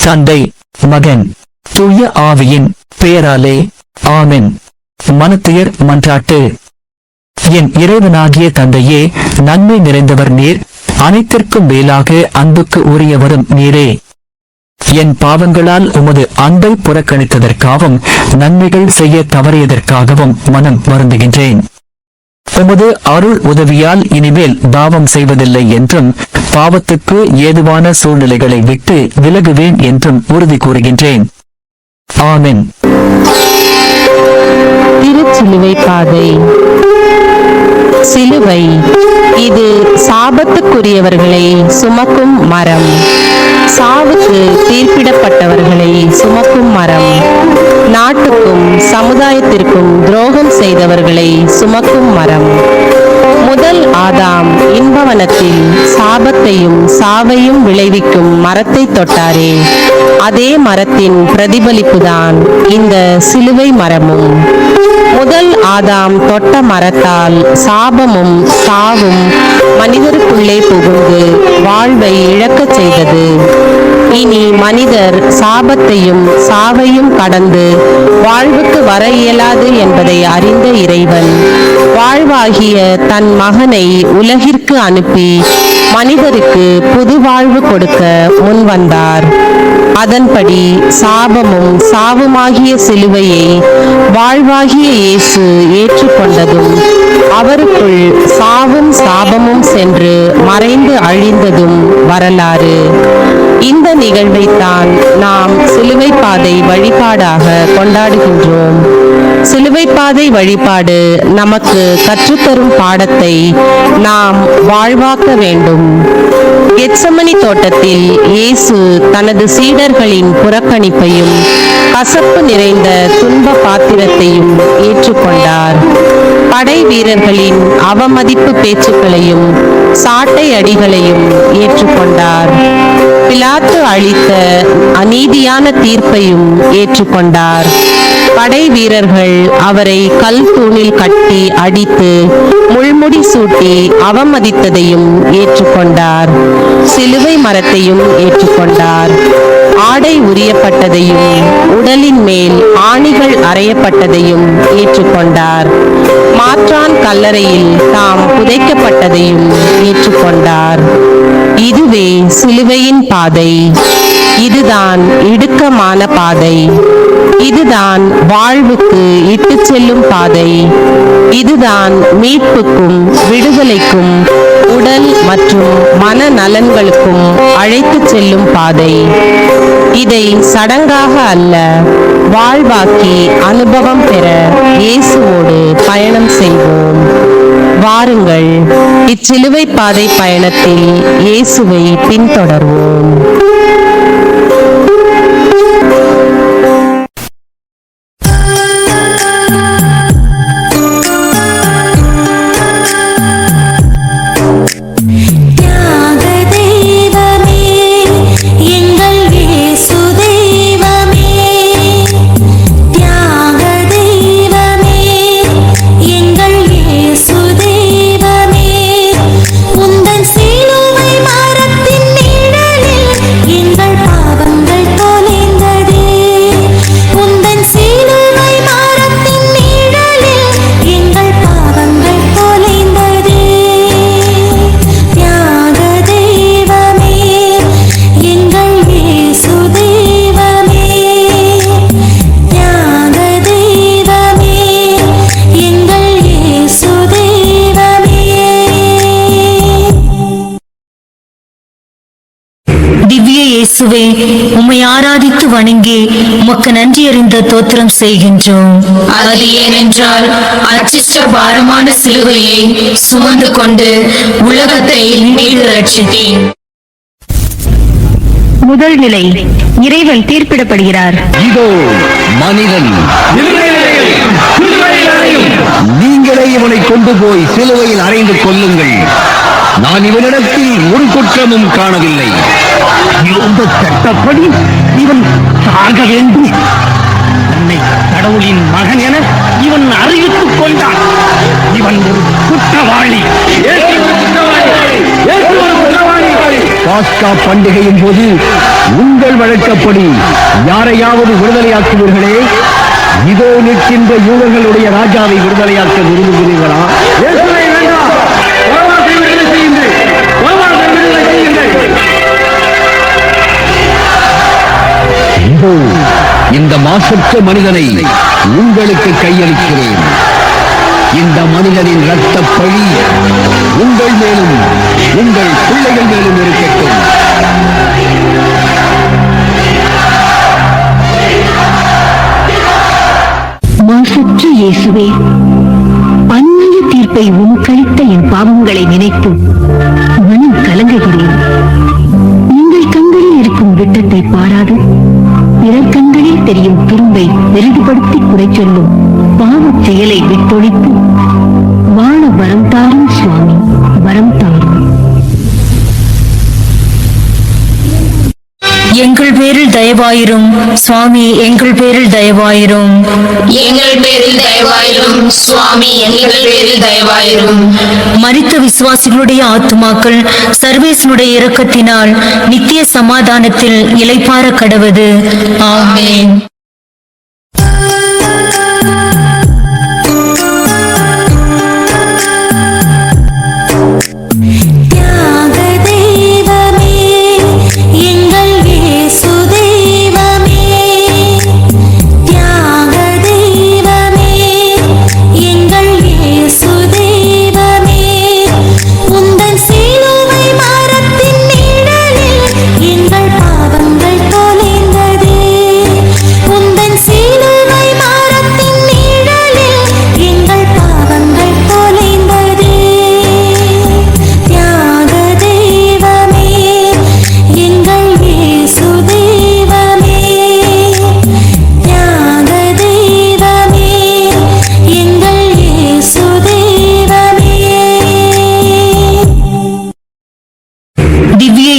தந்தை, மகன், தூய ஆவியின் பெயராலே ஆமென். மனத்துயர் மன்றாட்டு. என் இறைவனாகிய தந்தையே, நன்மை நிறைந்தவர் நீர், அனைத்திற்கும் மேலாக அன்புக்கு உரியவரும் நீரே. என் பாவங்களால் உமது அன்பை புறக்கணித்ததற்காகவும் நன்மைகள் செய்ய தவறியதற்காகவும் மனம் வருந்துகின்றேன். உமது அருள் உதவியால் இனிமேல் பாவம் செய்வதில்லை என்றும் பாவத்துக்கு ஏதுவான சூழ்நிலைகளை விட்டு விலகுவேன் என்றும் உறுதி கூறுகின்றேன். ஆமென். திருச்சிலுவை பாதை. சிலுவை இது சாபத்துக்குரியவர்களை சுமக்கும் மரம், சாவுக்கு தீர்ப்பிடப்பட்டவர்களை சுமக்கும் மரம், நாட்டுக்கும் சமுதாயத்திற்கும் துரோகம் செய்தவர்களை சுமக்கும் மரம். முதல் ஆதாம் இன்பவனத்தில் சாபத்தையும் சாவையும் விளைவிக்கும் மரத்தை தொட்டாரே, அதே மரத்தின் பிரதிபலிப்புதான் இந்த சிலுவை மரமும். முதல் ஆதாம் தொட்ட மரத்தால் சாபமும் சாவும் மனிதருக்குள்ளே புகுந்து வாழ்வை இழக்கச் செய்தது. இனி மனிதர் சாபத்தையும் சாவையும் கடந்து வாழ்வுக்கு வர இயலாது என்பதை அறிந்த இறைவன் வாழ்வாகிய தன் மகனை உலகிற்கு அனுப்பி மனிதருக்கு புது வாழ்வு கொடுக்க முன்வந்தார். அதன்படி சாபமும் சாவுமாகிய சிலுவையை வாழ்வாகிய இயேசு ஏற்றுக்கொண்டதும் அவருக்குள் சாவும் சாபமும் சென்று மறைந்து அழிந்ததும் வரலாறு. இந்த நிகழ்வைத்தான் நாம் சிலுவை பாதை வழிபாடாக கொண்டாடுகின்றோம். சிலுவை பாதை வழிபாடு நமக்கு கற்றுத்தரும் பாடத்தை நாம் வாழ்வாக்க வேண்டும். கெத்சமனி தோட்டத்தில் இயேசு தனது சீடர்களின் புறக்கணிப்பையும் கசப்பு நிறைந்த துன்ப பாத்திரத்தையும் ஏற்றுக்கொண்டார். படை வீரர்களின் அவமதிப்பு பேச்சுக்களையும் சாட்டை அடிகளையும் ஏற்றுக்கொண்டார். பிலாத்து அளித்த அநீதியான தீர்ப்பையும் ஏற்றுக்கொண்டார். படை வீரர்கள் அவரை கல் தூணில் கட்டி அடித்து முள்முடி சூட்டி அவமதித்ததையும் ஏற்றுக்கொண்டார். சிலுவை மரத்தையும் ஏற்றுக்கொண்டார். ஆடை உரியப்பட்டதையும் உடலின் மேல் ஆணிகள் அறையப்பட்டதையும் ஏற்றுக்கொண்டார். மாற்றான் கல்லறையில் தாம் புதைக்கப்பட்டதையும் ஏற்றுக்கொண்டார். இதுவே சிலுவையின் பாதை. இதுதான் இடுக்கமான பாதை. இதுதான் வாழ்வுக்கு இட்டு செல்லும் பாதை. இதுதான் மீட்புக்கும் விடுதலைக்கும் உடல் மற்றும் மன நலன்களுக்கும் அழைத்து செல்லும் பாதை. இதை சடங்காக அல்ல, வாழ்வாக்கி அனுபவம் பெற இயேசுவோடு பயணம் செய்வோம். வாருங்கள், இச்சிலுவை பாதை பயணத்தில் இயேசுவை பின்தொடர்வோம். இயேசுவே, உம்மை ஆராதித்து வணங்கி உமக்கு நன்றி அறிந்த தோத்திரம் செய்கின்றோம். அது ஏனென்றால் அச்சிஷ்ட பாரமான சிலுவையை சுமந்து கொண்டு உலகத்தை மீட்டு ரட்சித்தீர். முதல் நிலை, இறைவன் தீர்ப்பிடப்படுகிறார். இதோ மனிதன், நீங்களே இவனை கொண்டு போய் சிலுவையில் அறைந்து கொல்லுங்கள். நான் இவனிடத்தில் ஒரு குற்றமும் காணவில்லை. இந்த சட்டப்படி இவன் சாக வேண்டும். தன்னை கடவுளின் மகன் என இவன் அறிவித்துக் கொண்டான். இவன் ஒரு குற்றவாளி. பாஸ்கா பண்டிகையின் போது உங்கள் வழக்கப்படி யாரையாவது விடுதலையாக்குவீர்களே? இதோ நிற்கின்ற யூதர்களுடைய ராஜாவை விடுதலையாக்க விரும்புகிறீர்களா? இதோ இந்த மாசற்ற மனிதனை உங்களுக்கு கையளிக்கிறேன். இந்த மனிதனின் இரத்த பழி உங்கள் மேலும் உங்கள் பிள்ளைகள் மேலும் இருக்கட்டும். மாசற்ற இயேசுவே, அந்நிய தீர்ப்பை கழித்த என் பாவங்களை நினைத்து மனம் கலங்குகிறேன். நீங்கள் கண்களில் இருக்கும் விட்டத்தை பாராது பிறர் கண்களில் தெரியும் துரும்பை பெரிதுபடுத்தி குறை சொல்லும் பாவச் செயலை விட்டொழித்து வாழ வரம் தாரும் சுவாமி, வரம் தாரும். எங்கள் பேரில் தயவாயிரும் சுவாமி, எங்கள் பேரில் தயவாயிரும். எங்கள் பேரில் தயவாயிரும் சுவாமி, எங்கள் பேரில் தயவாயிரும். மரித்த விசுவாசிகளுடைய ஆத்துமாக்கள் சர்வேசனுடைய இரக்கத்தினால் நித்திய சமாதானத்தில் இளைப்பாற கடவது. ஆமென்.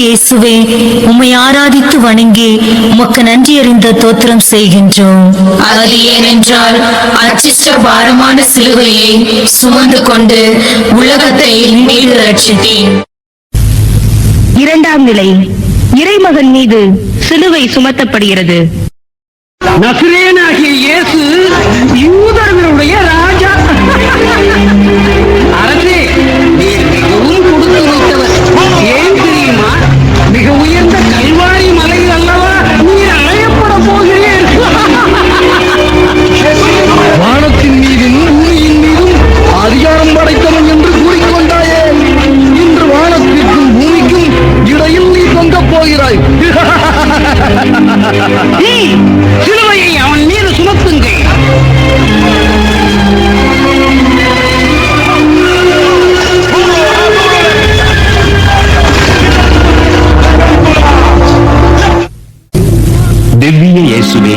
இயேசுவே, உம்மை ஆராதித்து வணங்கி உமக்கு நன்றி அறிந்த தோத்திரம் செய்கின்றோம். அது ஏனென்றால் அச்சிஷ்ட பாரமான சிலுவையை சுமந்து கொண்டு உலகத்தை மீட்டு ரட்சித்தீர். இரண்டாம் நிலை, இறைமகன் மீது சிலுவை சுமத்தப்படுகிறது. நசரேயனாகிய இயேசு யூதர்களுடைய ராஜா. அரசே, நீர் மிகவும் கொடுத்து வைத்தவர். ஏன் தெரியுமா? மிக உயர்ந்த கல்வாரி மலையில் அல்லவா நீர் அழையப்பட போகிறீர். வானத்தின் மீதும் பூமியின் மீதும் அதிகாரம் படைத்தவன் என்று கூறிக்கொண்டாயே, இன்று வானத்திற்கும் பூமிக்கும் இடையில் நீ தொங்கப் போகிறாய். சிலுவையை அவன் மீது சுமத்துங்கள். திவ்ய இயேசுவே,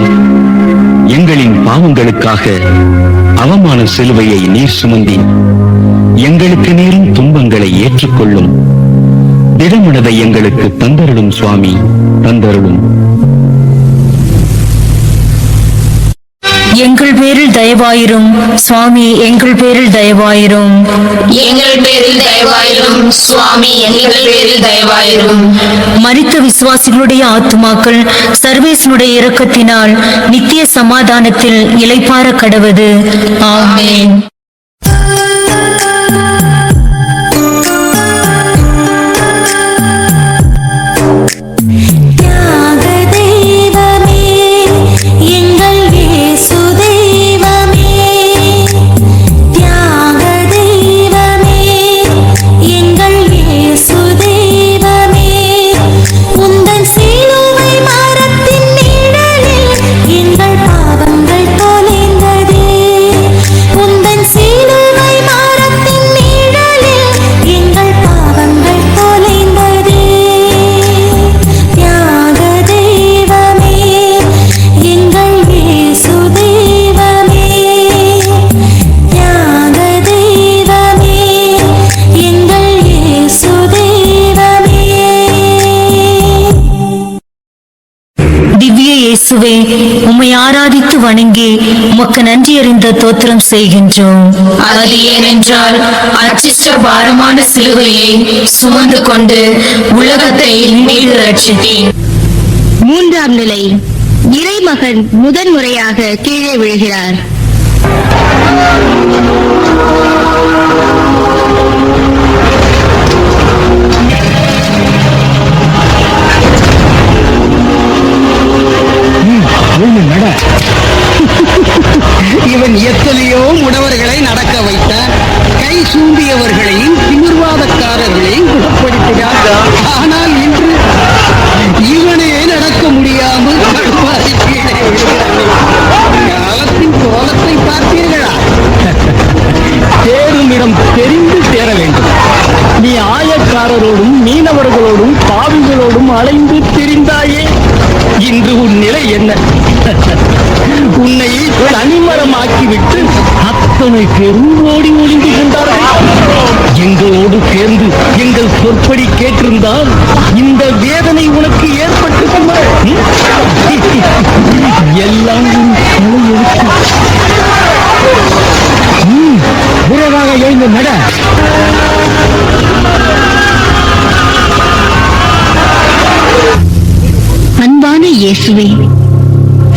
எங்களின் பாவங்களுக்காக அவமான சிலுவையை நீர் சுமந்தி எங்களுக்கு நேரும் துன்பங்களை ஏற்றுக்கொள்ளும் திடமனதை எங்களுக்கு தந்தருளும் சுவாமி, தந்தருளும். எங்கள் பேரில் தயவாயிரும் சுவாமி, எங்கள் பேரில் தயவாயிரும். எங்கள் பேரில் தயவாயிரும் சுவாமி, எங்கள் பேரில் தயவாயிரும். மரித்த விசுவாசிகளுடைய ஆத்துமாக்கள் சர்வேசனுடைய இரக்கத்தினால் நித்திய சமாதானத்தில் இளைப்பாற கடவது. ஆமென். உந்தன் திவ்ய இயேசுவே, உம்மை ஆராதித்து வணங்கி உமக்கு நன்றி அறிந்த தோத்திரம் செய்கின்றோம். அது ஏனென்றால் அச்சிஷ்ட பாரமான சிலுவையை சுமந்து கொண்டு உலகத்தை மீது ரட்சித்தீர். மூன்றாம் நிலை, இறைமகன் முதன்முறையாக கீழே விழுகிறார். இவன் எத்தனையோ முடவர்களை நடக்க வைத்தார், கை சூம்பியவர்களையும் திமிர்வாதக்காரர்களையும் குணப்படுத்தினார். ஆனால் இன்று இவனே நடக்க முடியாமல் தடுமாறி கீழே விழுகிறானே. காலத்தின் கோலத்தை பார்த்தீர்களா? சேரும் இடம் தெரிந்து சேர வேண்டும். நீ ஆயக்காரரோடும் மீனவர்களோடும் பாவிகளோடும் அலைந்து திரிந்தாயே, இன்று உன் நிலை என்ன? உன்னை தனிமரமாக்கிவிட்டு அத்தனை பேரும் ஓடி ஒளிந்து கொண்டார்கள். எங்களோடு சேர்ந்து எங்கள் சொற்படி கேட்டிருந்தால் இந்த வேதனை உனக்கு ஏற்பட்டிருக்குமா? எல்லாம் உன் தலையெழுத்து. விரைவாக எழுந்து நட. அன்பான இயேசுவே,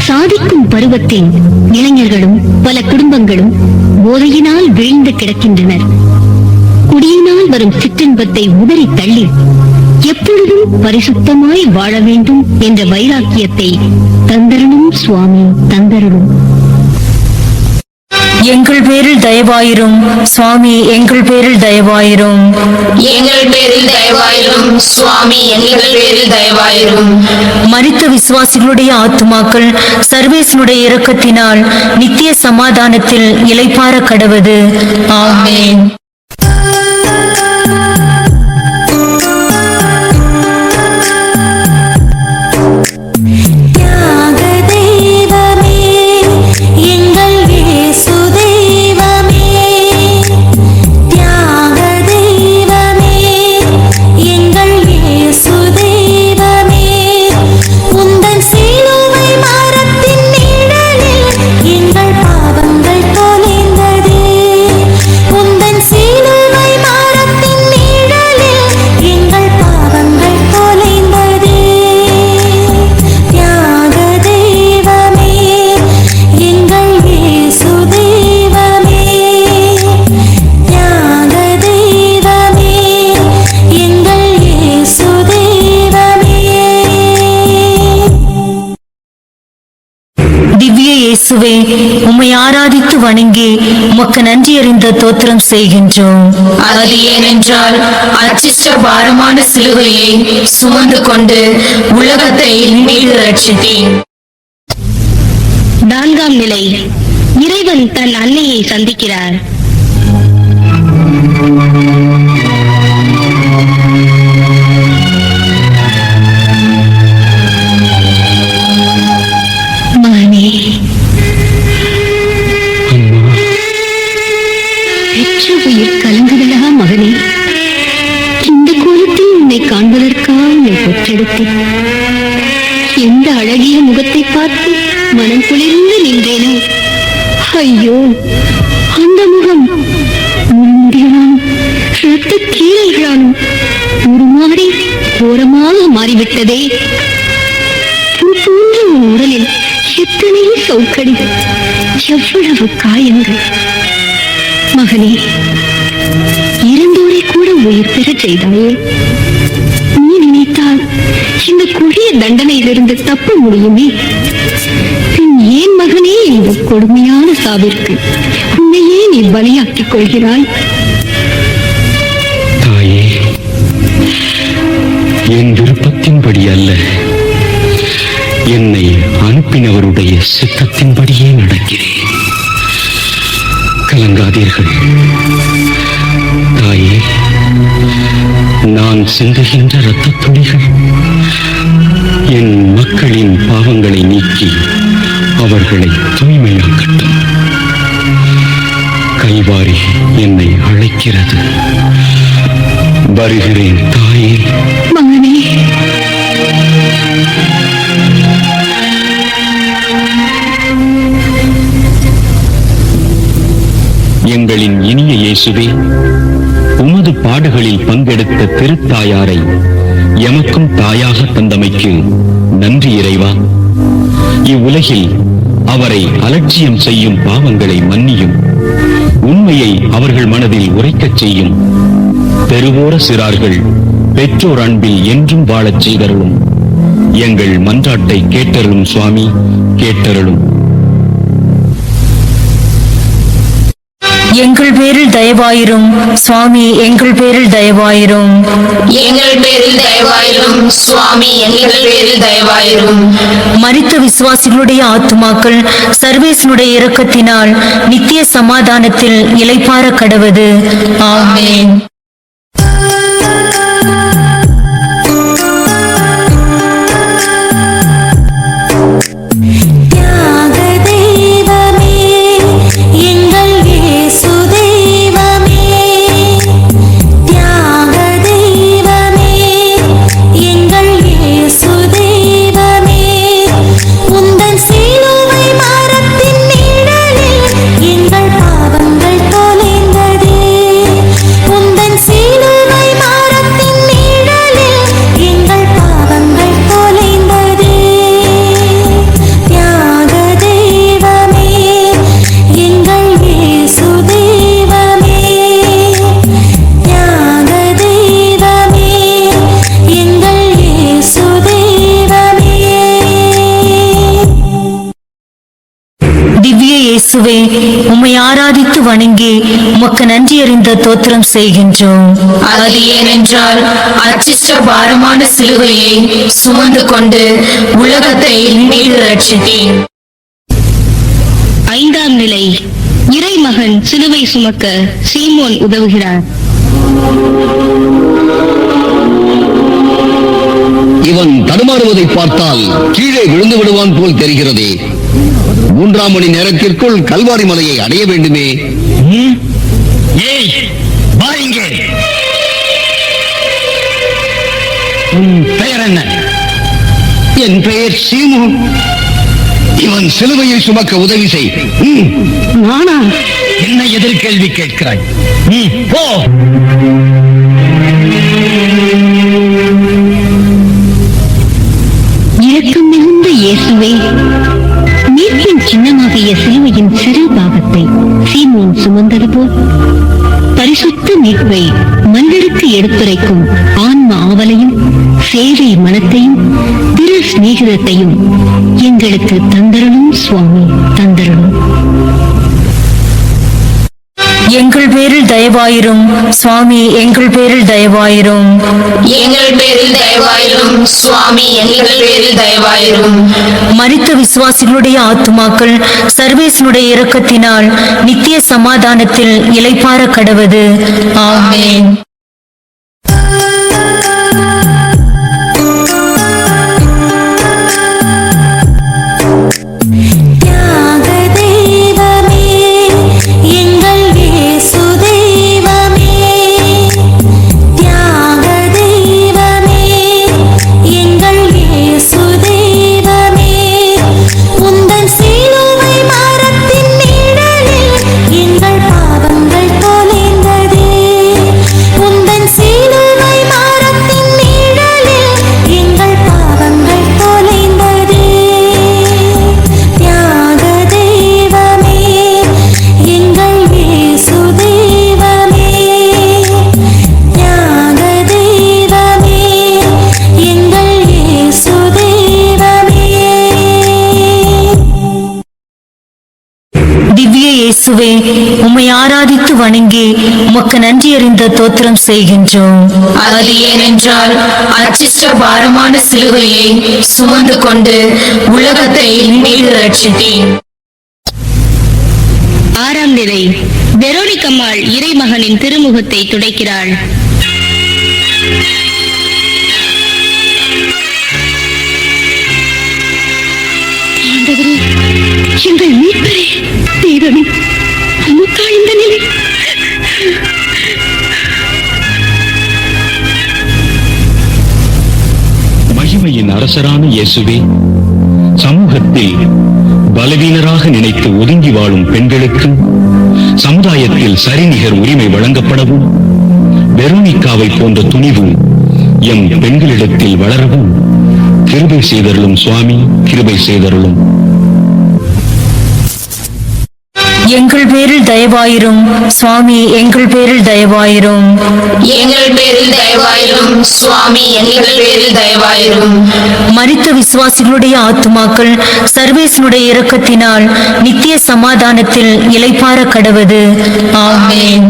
சாதிக்கும் பருவத்தில் இளைஞர்களும் பல குடும்பங்களும் போதையினால் வீழ்ந்து கிடக்கின்றனர். குடியினால் வரும் சிற்றின்பத்தை உதறி தள்ளி எப்பொழுதும் பரிசுத்தமாய் வாழ வேண்டும் என்ற வைராக்கியத்தை தந்தரணும் சுவாமி, தந்தரணும். எங்கள் பேரில் தயவாயிரும் சுவாமி, எங்கள் பேரில் தயவாயிரும். எங்கள் பேரில் தயவாயிரும் சுவாமி, எங்கள் பேரில் தயவாயிரும். மரித்த விசுவாசிகளுடைய ஆத்துமாக்கள் சர்வேசனுடைய இரக்கத்தினால் நித்திய சமாதானத்தில் இளைப்பாற கடவது. ஆமென். இயேசுவே, உம்மை ஆராதித்து வணங்கி உமக்கு நன்றி அறிந்த தோத்திரம் செய்கின்றோம். அது ஏனென்றால் அச்சிஷ்ட பாரமான சிலுவையை சுமந்து கொண்டு உலகத்தை மீது ரட்சித்தீர். நான்காம் நிலை, இறைவன் தன் அன்னையை சந்திக்கிறார். மகனே, பெற்ற உயிர் கலங்குதலா மகனே? இந்த கோலத்தில் உன்னை காண்பதற்காக உன்னை பெற்றெடுத்தேன். எந்த அழகிய முகத்தை பார்த்து மனம் குளிர்ந்து நின்றேனோ. ஐயோ, அந்த முகம் முன்முடியானும் இரத்த கீழல்களானும் உருமாறி கோரமாக மாறிவிட்டதே. போன்ற உன் உடலில் எத்தனை சௌக்கடிகள், எவ்வளவு காயங்கள். மகனே, இறந்தோரை கூட உயிர் பெறச் செய்தாயே. நீ நினைத்தால் இந்த கொடிய தண்டனையிலிருந்து தப்ப முடியுமே. பின் ஏன் மகனே இந்த கொடுமையான சாவிற்கு உன்னையே நீ பலியாக்கிக் கொள்கிறாய்? தாயே, என் விருப்பத்தின்படி அல்ல, என்னை அனுப்பினவருடைய சித்தத்தின்படியே நடக்கிறேன். கலங்காதீர்கள் தாயே. நான் சிந்துகின்ற இரத்த துளிகள் என் மக்களின் பாவங்களை நீக்கி அவர்களை தூய்மையாக்கட்டும். கைவாரி என்னை அழைக்கிறது. வருகிறேன் தாயே. மகனே, எங்களின் இனிய இயேசுவே, உமது பாடுகளில் பங்கெடுத்த திருத்தாயாரை எமக்கும் தாயாக தந்தமைக்கு நன்றி இறைவா. இவ்வுலகில் அவரை அலட்சியம் செய்யும் பாவங்களை மன்னியும். உண்மையை அவர்கள் மனதில் உரைக்கச் செய்யும். தெருவோர சிறார்கள் பெற்றோர் அன்பில் என்றும் வாழச் செய்தருளும். எங்கள் மன்றாட்டை கேட்டருளும் சுவாமி, கேட்டருளும். எங்கள் பேரில் தயவாயிரும் சுவாமி, எங்கள் பேரில் தயவாயிரும். எங்கள் பேரில் தயவாயிரும் சுவாமி, எங்கள் பேரில் தயவாயிரும். மரித்த விசுவாசிகளுடைய ஆத்துமாக்கள் சர்வேசனுடைய இரக்கத்தினால் நித்திய சமாதானத்தில் இளைப்பாற கடவது. ஆமென். இயேசுவே, உம்மை ஆராதித்து வணங்கி உமக்கு நன்றி அறிந்த தோத்திரம் செய்கின்றோம். அது ஏனென்றால் அச்சிஷ்ட பாரமான சிலுவையை சுமந்து கொண்டு உலகத்தை மீட்டு ரட்சித்தேன். 5ஆம் நிலை. இறைமகன் சிலுவை சுமக்க சீமோன் உதவுகிறார். இவன் தடுமாறுவதை பார்த்தால் கீழே விழுந்து விடுவான் போல் தெரிகிறதே. 3ஆம் மணி நேரத்திற்குள் கல்வாரி மலையை அடைய வேண்டுமே. ஏய், வா இங்கே. உன் பெயர் என்ன? என் பெயர் சீமோன். இவன் சிலுவையை சுமக்க உதவி செய். நானா? என்ன எதிர்கேள்வி கேட்கிறாய்? போ. இரக்கம் மிகுந்த இயேசுவே, மீட்பின் சின்னமாகிய சிலுவையின் சிறு பாகத்தை சீமோன் சுமந்தது போல் பரிசுத்த மீட்பை மனிதருக்கு எடுத்துரைக்கும் ஆன்ம ஆவலையும் சேவை மனத்தையும் திரு சிநேகிதத்தையும் எங்களுக்கு தந்தருளும் சுவாமி, தந்தருளும். எங்கள் பேரில் தயவாயிரும் சுவாமி, எங்கள் பேரில் தயவாயிரும். எங்கள் பேரில் தயவாயிரும் சுவாமி, எங்கள் பேரில் தயவாயிரும். மரித்த விசுவாசிகளுடைய ஆத்துமாக்கள் சர்வேசனுடைய இரக்கத்தினால் நித்திய சமாதானத்தில் இளைப்பாற கடவது. ஆமென். இயேசுவே, உம்மை ஆராதித்து வணங்கி உமக்கு நன்றி அறிந்த தோத்திரம் செய்கின்றோம். அது ஏனென்றால் அச்சிஷ்ட பாரமான சிலுவையை சுமந்து கொண்டு உலகத்தை மீட்டு ரட்சித்தேன். 6ஆம் நிலை. வெரோனிக்கம்மாள் இறைமகனின் திருமுகத்தை துடைக்கிறாள். எங்கள் மீட்பரே, தேவனே, உமக்கா இந்த நிலை? மகிமையின் அரசரான இயேசுவே, சமூகத்தில் பலவீனராக நினைத்து ஒதுங்கி வாழும் பெண்களுக்கும் சமுதாயத்தில் சரிநிகர் உரிமை வழங்கப்படவும், வெரோனிக்காவை போன்ற துணிவு எம் பெண்களிடத்தில் வளரவும் கிருபை செய்தருளும் சுவாமி, கிருபை செய்தருளும். எங்கள் பேரில் தயவாயிரும் சுவாமி, எங்கள் பேரில் தயவாயிரும். எங்கள் பேரில் தயவாயிரும் சுவாமி, எங்கள் பேரில் தயவாயிரும். மரித்த விசுவாசிகளுடைய ஆத்துமாக்கள் சர்வேசனுடைய இரக்கத்தினால் நித்திய சமாதானத்தில் இளைப்பாற கடவது. ஆமென்.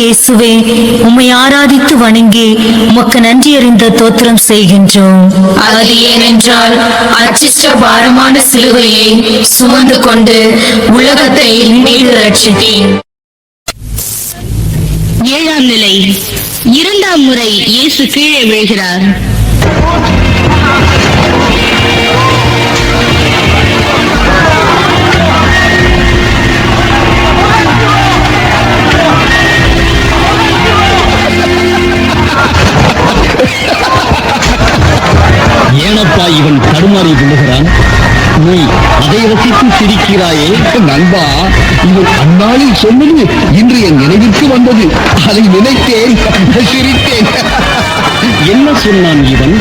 இயேசுவே, உம்மை ஆராதித்து வணங்கி உமக்கு நன்றி அறிந்த தோத்திரம் செய்கின்றோம். அது ஏனென்றால் அச்சிஷ்ட பாரமான சிலுவையை சுமந்து கொண்டு உலகத்தை மீது ரட்சித்தீர். 7ஆம் நிலை. 2ஆம் முறை இயேசு கீழே விழுகிறார். ஏனப்பா இவன் தடுமாறி விழுகிறான்? நீ அதை ரசித்து சிரிக்கிறாயே? நண்பா, இவன் அந்நாளில் சொன்னது இன்று என் நினைவிற்கு வந்தது. அதை நினைத்தேன், சிரித்தேன். என்ன சொன்னான் இவன்?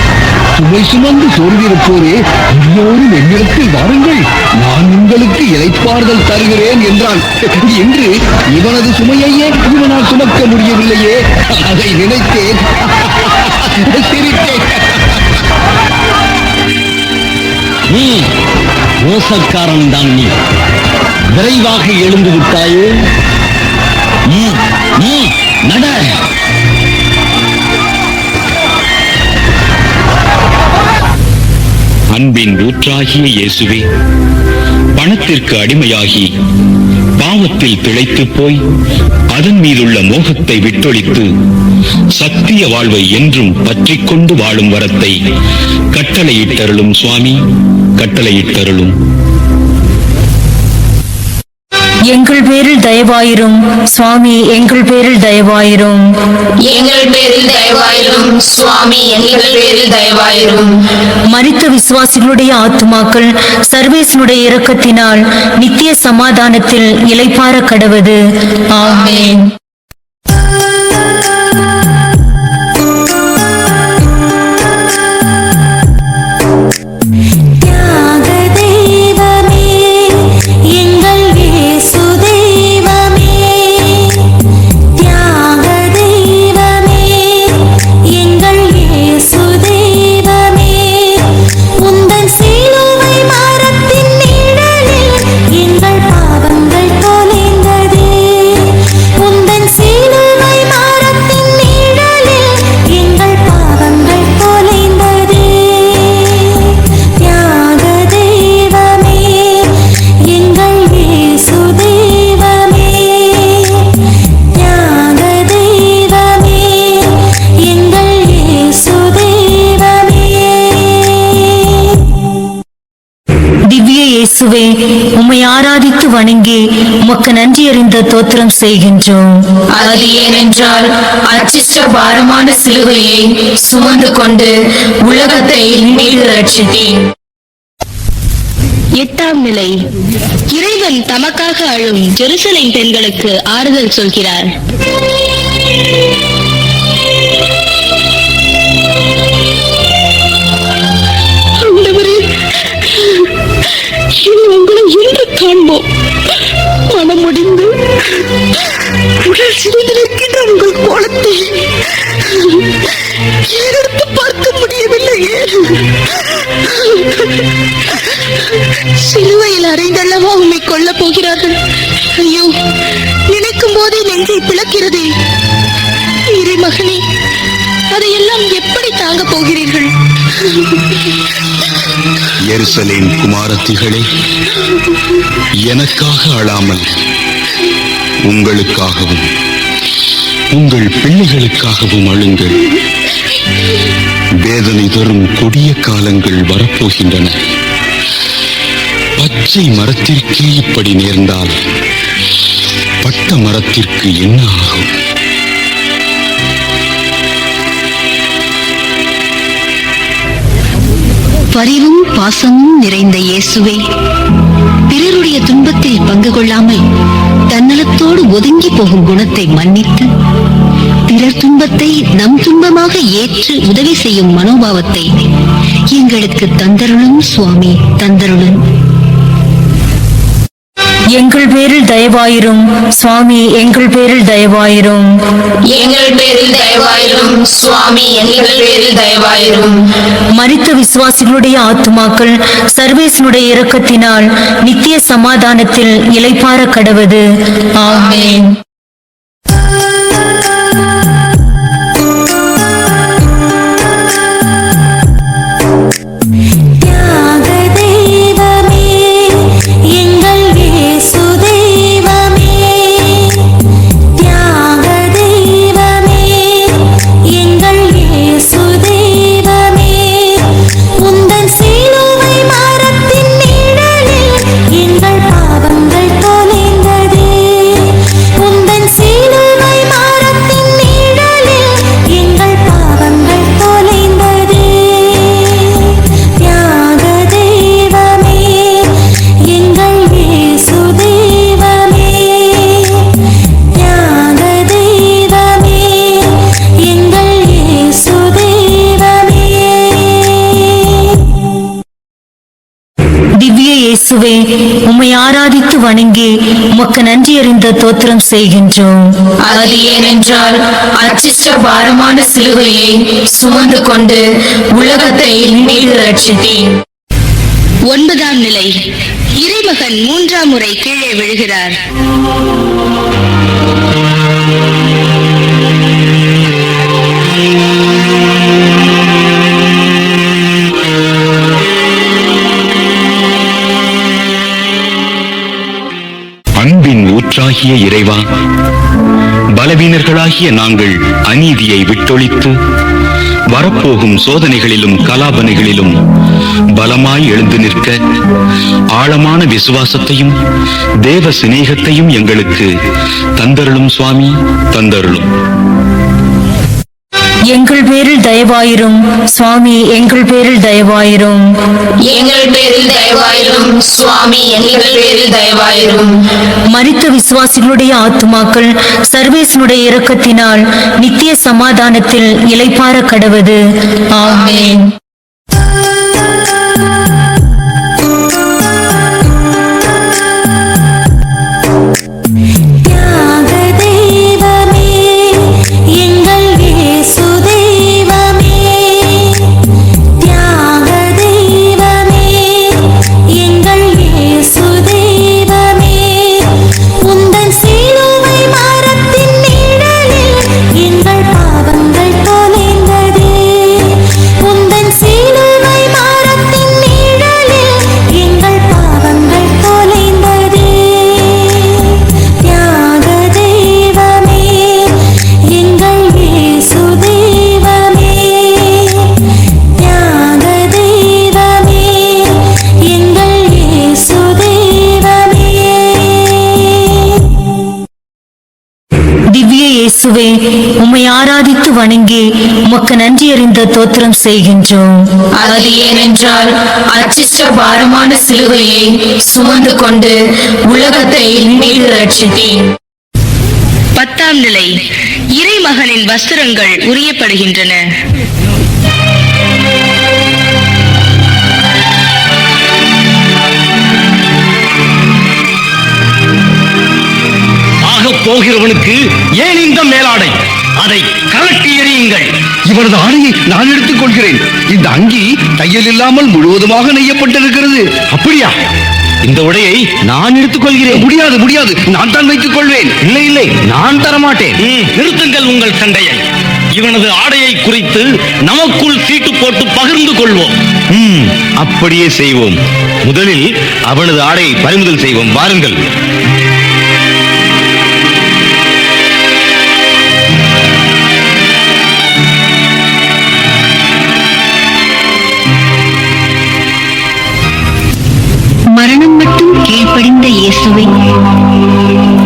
சுமை சுமந்து சோர்ந்திருப்போரே, எல்லோரும் என்னிடத்தில் வாருங்கள், நான் உங்களுக்கு இளைப்பாறுதல் தருகிறேன் என்றான். என்று இவனது சுமையையே இவனால் சுமக்க முடியவில்லையே, அதை நினைத்தேன், சிரித்தேன். நீ மோசக்காரன் தான். நீ விரைவாக எழுந்து விட்டாயே. நீ நட. அன்பின் ஊற்றாகிய இயேசுவே, பணத்திற்கு அடிமையாகி பாவத்தில் திளைத்து போய் அதன் மீதுள்ள மோகத்தை விட்டொழித்து சத்திய வாழ்வை என்றும் பற்றிக் கொண்டு வாழும் வரத்தை கட்டளையிட்டருளும் சுவாமி, கட்டளையிட்டருளும். எங்கள் பேரில் தயவாயிரும் சுவாமி, எங்கள் பேரில் தயவாயிரும். எங்கள் பேரில் தயவாயிரும் சுவாமி, எங்கள் பேரில் தயவாயிரும். மரித்த விசுவாசிகளுடைய ஆத்துமாக்கள் சர்வேசனுடைய இரக்கத்தினால் நித்திய சமாதானத்தில் இளைப்பாற கடவது. ஆமென். இயேசுவே, உம்மை ஆராதித்து வணங்கி உமக்கு நன்றி அறிந்த தோத்திரம் செய்கின்றோம். அது ஏனென்றால் அச்சிஷ்ட பாரமான சிலுவையை சுமந்து கொண்டு உலகத்தை மீது ரட்சித்தீர். 8ஆம் நிலை. இறைவன் தமக்காக அழும் ஜெருசலேம் பெண்களுக்கு ஆறுதல் சொல்கிறார். உங்களை என்று காண்போம். மனம் முடிந்து உடல் சிதைந்திருக்கின்ற உங்கள் கோலத்தை எடுத்து பார்க்க முடியவில்லையே. சிலுவையில் அறைந்தல்லவா உம்மை கொல்லப் போகிறார்கள். ஐயோ, நினைக்கும் போதே நெஞ்சை பிளக்கிறதே. இறைமகனே, அதையெல்லாம் எப்படி தாங்க போகிறீர்கள்? எருசலேம் குமாரத்திகளே, எனக்காக அழாமல் உங்களுக்காகவும் உங்கள் பிள்ளைகளுக்காகவும் அழுங்கள். வேதனை தரும் கொடிய காலங்கள் வரப்போகின்றன. பச்சை மரத்திற்கே இப்படி நேர்ந்தால் பட்ட மரத்திற்கு என்ன ஆகும்? பரிவும் பாசமும் நிறைந்த இயேசுவே, பிறருடைய துன்பத்தில் பங்கு கொள்ளாமல் தன்னலத்தோடு ஒதுங்கி போகும் குணத்தை மன்னித்து பிறர் துன்பத்தை நம் துன்பமாக ஏற்று உதவி செய்யும் மனோபாவத்தை எங்களுக்கு தந்தருளும் சுவாமி, தந்தருளும். எங்கள் பேரில் தயவாயிரும் சுவாமி, எங்கள் பேரில் தயவாயிரும். எங்கள் பேரில் தயவாயிரும் சுவாமி, எங்கள் பேரில் தயவாயிரும். மரித்த விசுவாசிகளுடைய ஆத்துமாக்கள் சர்வேசனுடைய இரக்கத்தினால் நித்திய சமாதானத்தில் இளைப்பாற கடவது. ஆமென். இயேசுவே, உம்மை ஆராதித்து வணங்கி உமக்கு நன்றி அறிந்த தோத்திரம் செய்கின்றோம். அது ஏனென்றால் அச்சிஷ்ட பாரமான சிலுவையை சுமந்து கொண்டு உலகத்தை மீது ரட்சித்தேன். 9ஆம் நிலை. இறைமகன் 3ஆம் முறை கீழே விழுகிறார். அன்பின் ஊற்றாகிய இறைவா, பலவீனர்களாகிய நாங்கள் அநீதியை விட்டொழித்து வரப்போகும் சோதனைகளிலும் கலாபனைகளிலும் பலமாய் எழுந்து நிற்க ஆழமான விசுவாசத்தையும் தேவ சிநேகத்தையும் எங்களுக்கு தந்தருளும் சுவாமி, தந்தருளும். எங்கள் பேரில் தயவாயிரும் சுவாமி, எங்கள் பேரில் தயவாயிரும். எங்கள் பேரில் தயவாயிரும் சுவாமி, எங்கள் பேரில் தயவாயிரும். மரித்த விசுவாசிகளுடைய ஆத்துமாக்கள் சர்வேசனுடைய இரக்கத்தினால் நித்திய சமாதானத்தில் இளைப்பாற கடவது. ஆமென். இயேசுவே, உம்மை ஆராதித்து வணங்கி உமக்கு நன்றி அறிந்த தோத்திரம் செய்கின்றோம். அது ஏனென்றால் அச்சிஷ்ட பாரமான சிலுவையை சுமந்து கொண்டு உலகத்தை மீது ரட்சித்தேன். 10ஆம் நிலை. இறைமகனின் வஸ்திரங்கள் உரியப்படுகின்றன. போகிறவனுக்கு ஏன் இந்த மேலாடை? அதை கலட்டி எறியுங்கள். இவரது ஆடையை நான் எடுத்துக் கொள்கிறேன். இந்த அங்கி தையல் இல்லாமல் முழுவதுமாக நெய்யப்பட்டிருக்கிறது. அப்படியா? இந்த உடையை நான் எடுத்துக் கொள்கிறேன். முடியாது முடியாது, நான் தான் வைத்துக் கொள்வேன். இல்லை இல்லை, நான் தரமாட்டேன். நிறுத்துங்கள் உங்கள் சண்டையை. இவனது ஆடையை குறித்து நமக்குள் சீட்டு போட்டு பகிர்ந்து கொள்வோம். அப்படியே செய்வோம். முதலில் அவனது ஆடையை பறிமுதல் செய்வோம். வாருங்கள். மரணம் மட்டும் கீழ்ப்படிந்த இயேசுவை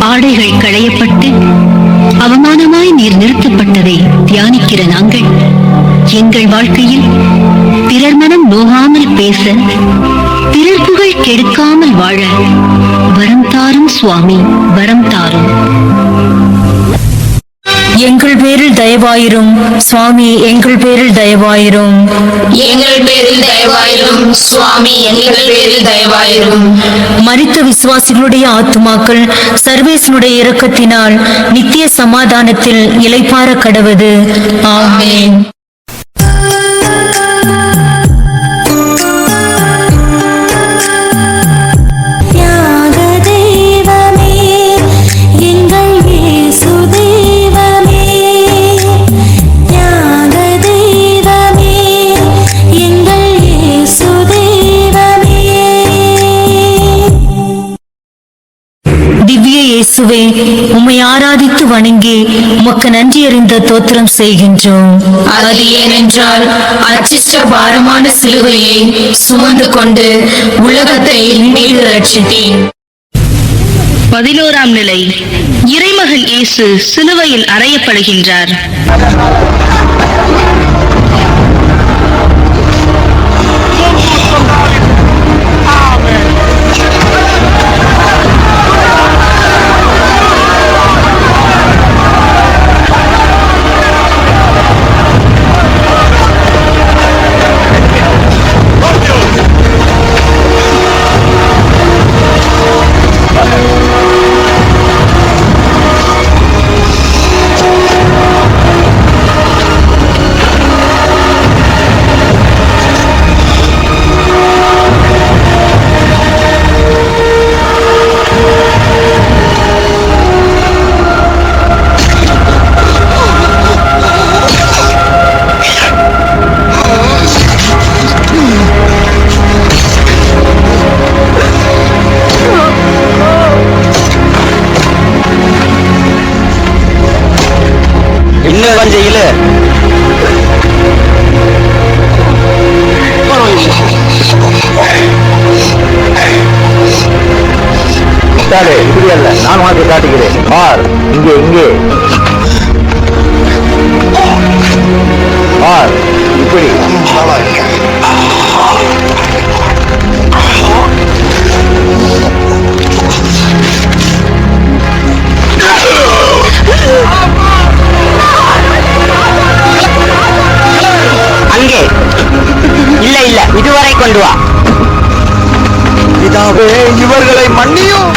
ஆடைகள் களையப்பட்டு அவமானமாய் நீர் நிறுத்தப்பட்டதை தியானிக்கிற நாங்கள் எங்கள் வாழ்க்கையில் பிறர் மனம் நோகாமல் பேச, பிறர் புகழ் கெடுக்காமல் வாழ வரம் தாரும் சுவாமி, வரம் தாரும். எங்கள் பேரில் தயவாயிரும் சுவாமி, எங்கள் பேரில் தயவாயிரும். எங்கள் பேரில் தயவாயிரும் சுவாமி, எங்கள் பேரில் தயவாயிரும். மரித்த விசுவாசிகளுடைய ஆத்துமாக்கள் சர்வேசனுடைய இரக்கத்தினால் நித்திய சமாதானத்தில் இளைப்பாற கடவது. ஆமென். இயேசுவே, உம்மை ஆராதித்து வணங்கி உமக்கு நன்றி அறிந்த தோத்திரம் செய்கின்றோம். அது ஏனென்றால் அச்சிஷ்ட பாரமான சிலுவையை சுமந்து கொண்டு உலகத்தை மீட்டு ரட்சித்தீர். 11ஆம் நிலை. இறைமகன் இயேசு சிலுவையில் அறையப்படுகின்றார். இப்படி அல்ல, நான் உனக்கு காட்டுகிறேன். பார், இங்கே இங்கே பார், இப்படி. அங்கே இல்ல இல்ல, இதுவரை கொண்டு வா. பிதாவே, இவர்களை மன்னியும்.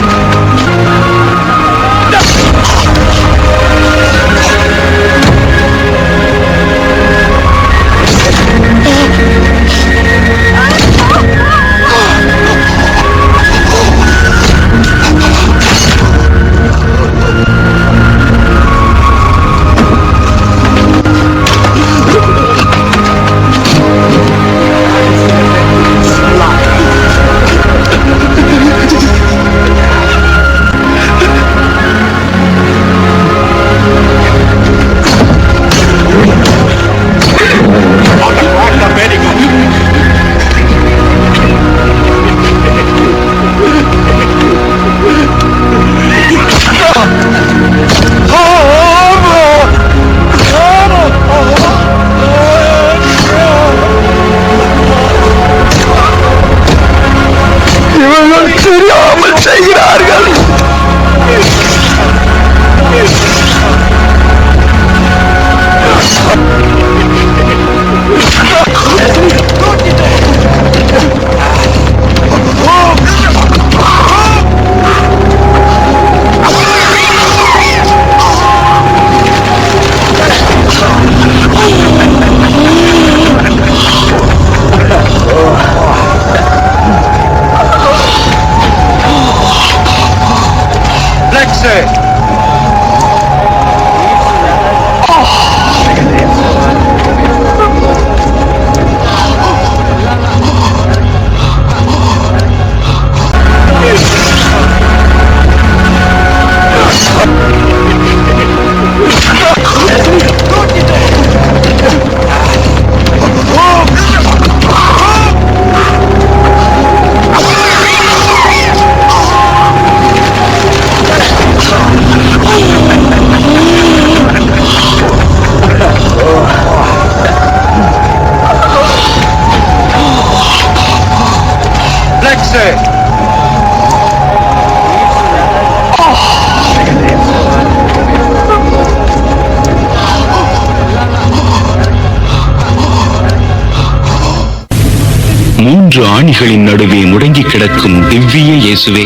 3 ஆணிகளின் நடுவே முடங்கி கிடக்கும் திவ்ய இயேசுவே,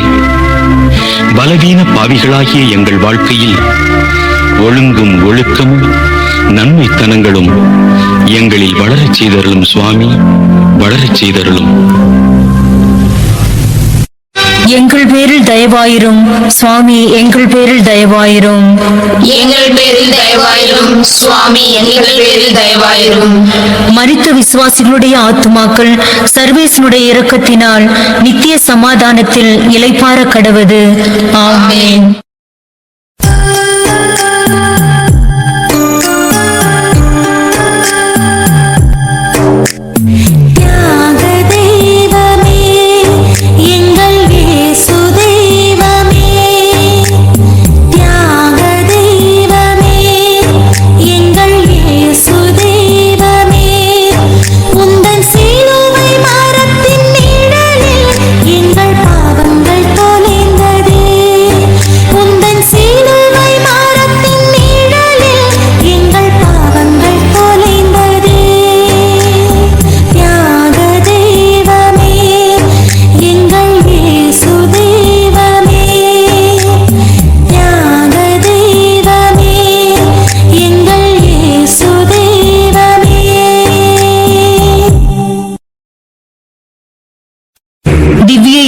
பலவீன பாவிகளாகிய எங்கள் வாழ்க்கையில் ஒழுங்கும் ஒழுக்கமும் நன்மைத்தனங்களும் எங்களில் வளரச் செய்தருளும் சுவாமி, வளரச் செய்தருளும். எங்கள் பேரில் தயவாயிரும் சுவாமி, எங்கள் பேரில் தயவாயிரும். எங்கள் பேரில் தயவாயிரும் சுவாமி, எங்கள் பேரில் தயவாயிரும். மரித்த விசுவாசிகளுடைய ஆத்துமாக்கள் சர்வேசனுடைய இரக்கத்தினால் நித்திய சமாதானத்தில் இளைப்பாற கடவது. ஆமென்.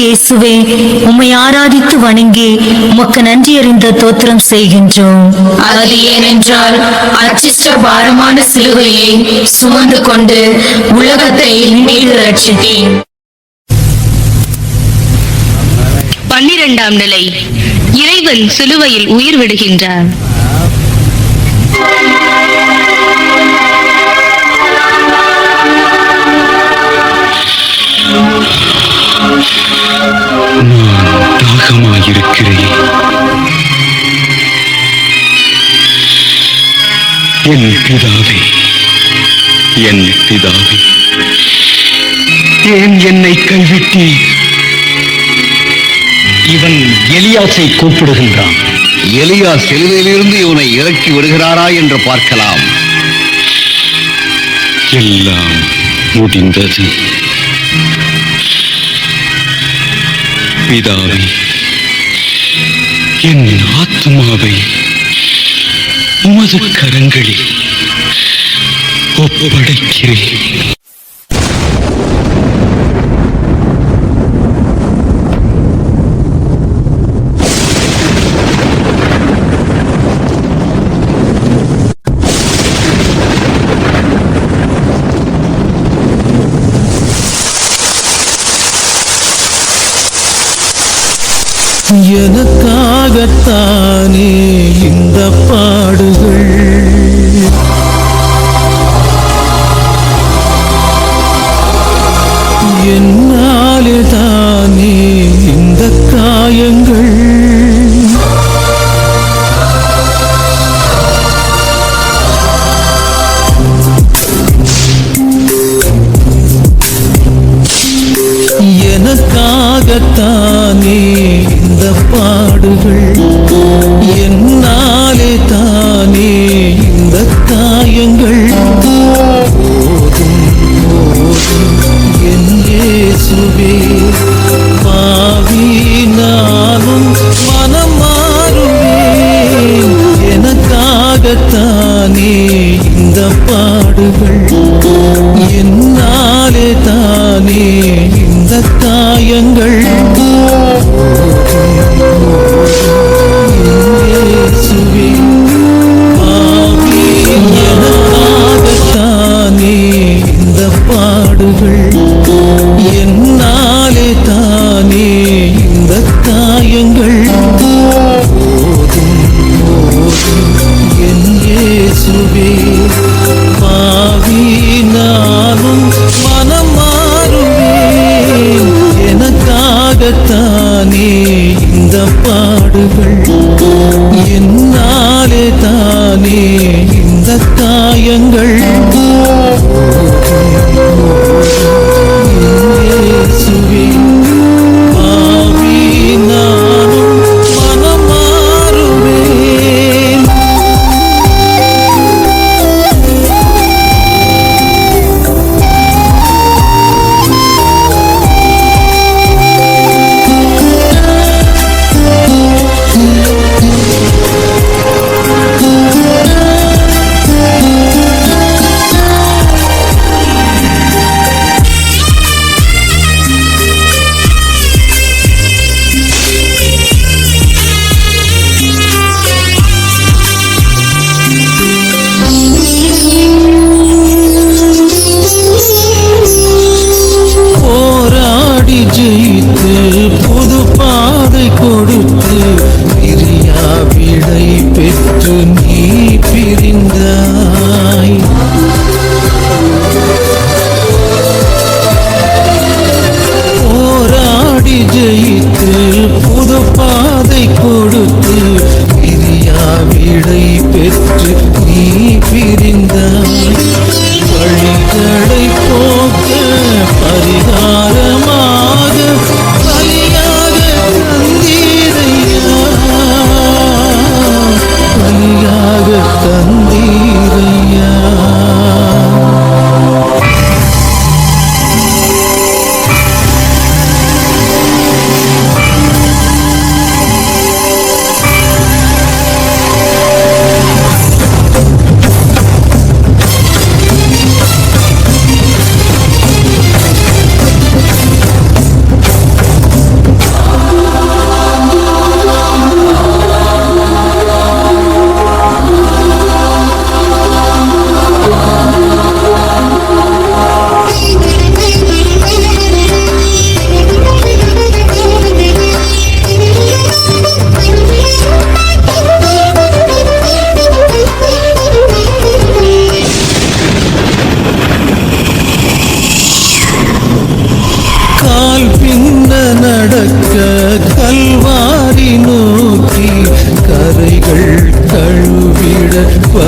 இயேசுவே, உம்மை ஆராதித்து வணங்கி உமக்கு நன்றி அறிந்த தோத்திரம் செய்கின்றோம். அது ஏனென்றால் அச்சிஷ்ட பாரமான சிலுவையை சுமந்து கொண்டு உலகத்தை மீது ரட்சித்தேன். 12ஆம் நிலை. இறைவன் சிலுவையில் உயிர் விடுகின்றார். நான் தாகமாயிருக்கிறேன். என் பிதாவே, என் பிதாவே, ஏன் என்னை கைவிட்டீர்? இவன் எலியாசை கூப்பிடுகின்றான். எலியா சிலுவையிலிருந்து இவனை இறக்கி விடுகிறாரா என்று பார்க்கலாம். எல்லாம் முடிந்தது. பிதாவே, என் ஆத்மாவை உமது கரங்களில் ஒப்படைக்கிறேன். எனக்காகத்தானே இந்த பாடுகள், என்னாலே தானே இந்த காயங்கள். எனக்காகத்தானே இந்த பாடுகள், என்னாலே தானே இந்த காயங்கள். போதும் போதும் என் இயேசுவே, பாவி நானும் மனம் மாறுவேன். எனக்காகத்தானே இந்த பாடுகள், என்னாலே தானே இந்த காயங்கள். இயேசுவே, பாவி எனக்காகத்தானே இந்த பாடுகள், என்னாலே தானே இந்த காயங்கள். போதும் போதும் என் இயேசுவே, பாவி நானும் மனம் மாறுவேன். எனக்காகத்தானே இந்த பாடுகள், என்னாலே தானே இந்த காயங்கள். இயேசுவே, பாவி நானும் மனம் மாறுவேன்.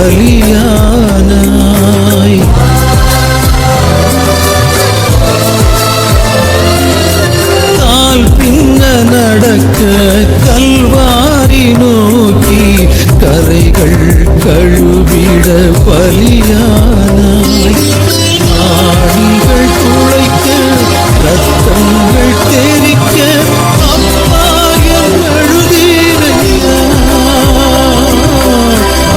பலியானாய். கால் பின்ன நடக்க கல்வாரி நோக்கி கரைகள் கழுவிட பலியானாய். ஆணிகள் துளைக்க ரத்தங்கள் தெரிக்க அப்பா என் அழுதீரையா,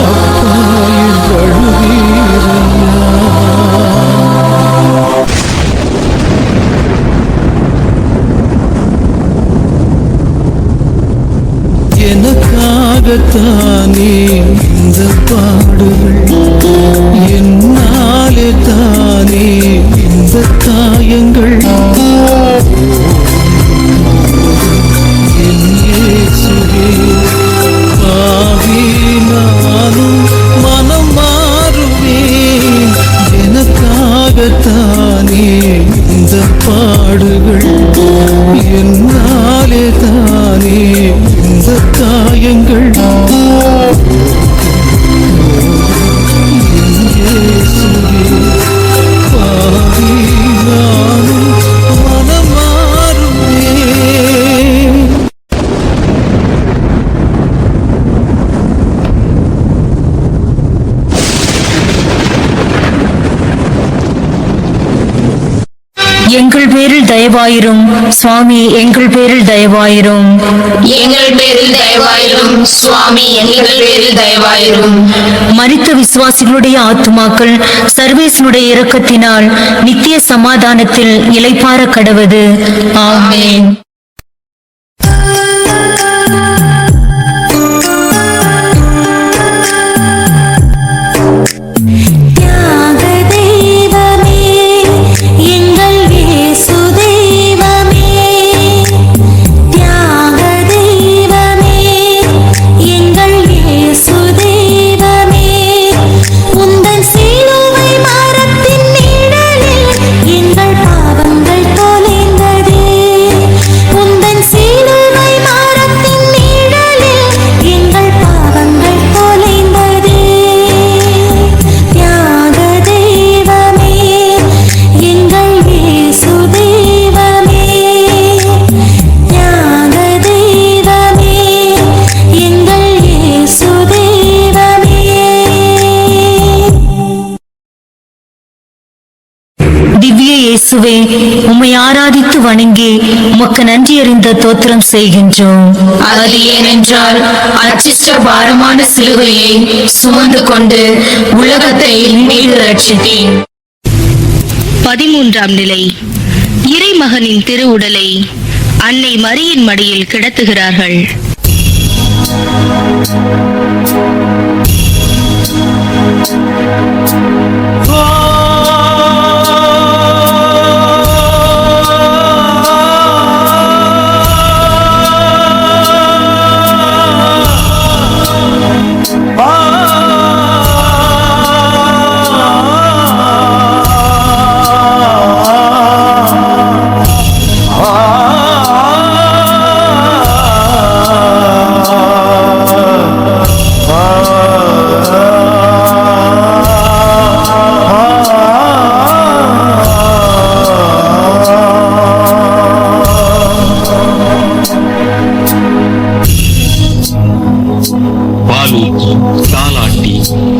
அப்பா என் அழுதீரையா. எனக்காகத்தானே இந்த பாடுகள், என்னாலே தானே இந்த காயங்கள். என் இயேசுவே, பாவி நானும் மனம் மாறுவேன். எனக்காகத்தானே இந்த பாடுகள், என்னாலே தானே இந்த காயங்கள். என் இயேசுவே, பாவி நானும் மனம் மாறுவேன். எங்கள் பேரில் தயவாயிரும் சுவாமி, எங்கள் பேரில் தயவாயிரும். எங்கள் பேரில் தயவாயிரும் சுவாமி, எங்கள் பேரில் தயவாயிரும். மரித்த விசுவாசிகளுடைய ஆத்துமாக்கள் சர்வேசனுடைய இரக்கத்தினால் நித்திய சமாதானத்தில் இளைப்பாற கடவது. ஆமென். இயேசுவே, உம்மை ஆராதித்து வணங்கி உமக்கு நன்றி அறிந்த தோத்திரம் செய்கின்றோம். அது ஏனென்றால் அச்சிஷ்ட பாரமான சிலுவையை சுமந்து கொண்டு உலகத்தை மீட்டு ரட்சித்தேன். 13ஆம் நிலை. இறைமகனின் திருவுடலை அன்னை மரியின் மடியில் கிடத்துகிறார்கள்.